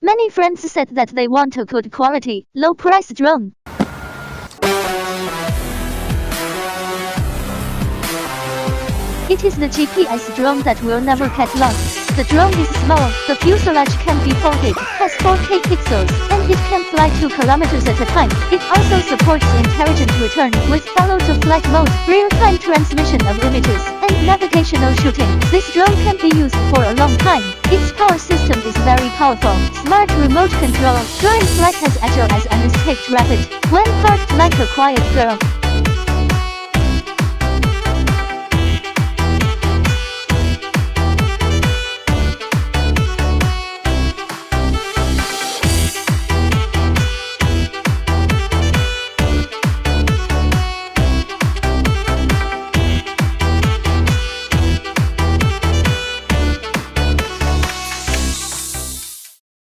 Many friends said that they want a good quality, low price drone. It is the GPS drone that will never get lost. The drone is small, the fuselage can be folded, has 4K pixels, and it can fly 2 kilometers at a time. It also supports intelligent return with follow-to-flight mode, real-time transmission of images, and navigational shooting. This drone can be used for a long time. Its power system is very powerful. Smart remote control. During flight as agile as an escaped rabbit. When parked like a quiet girl.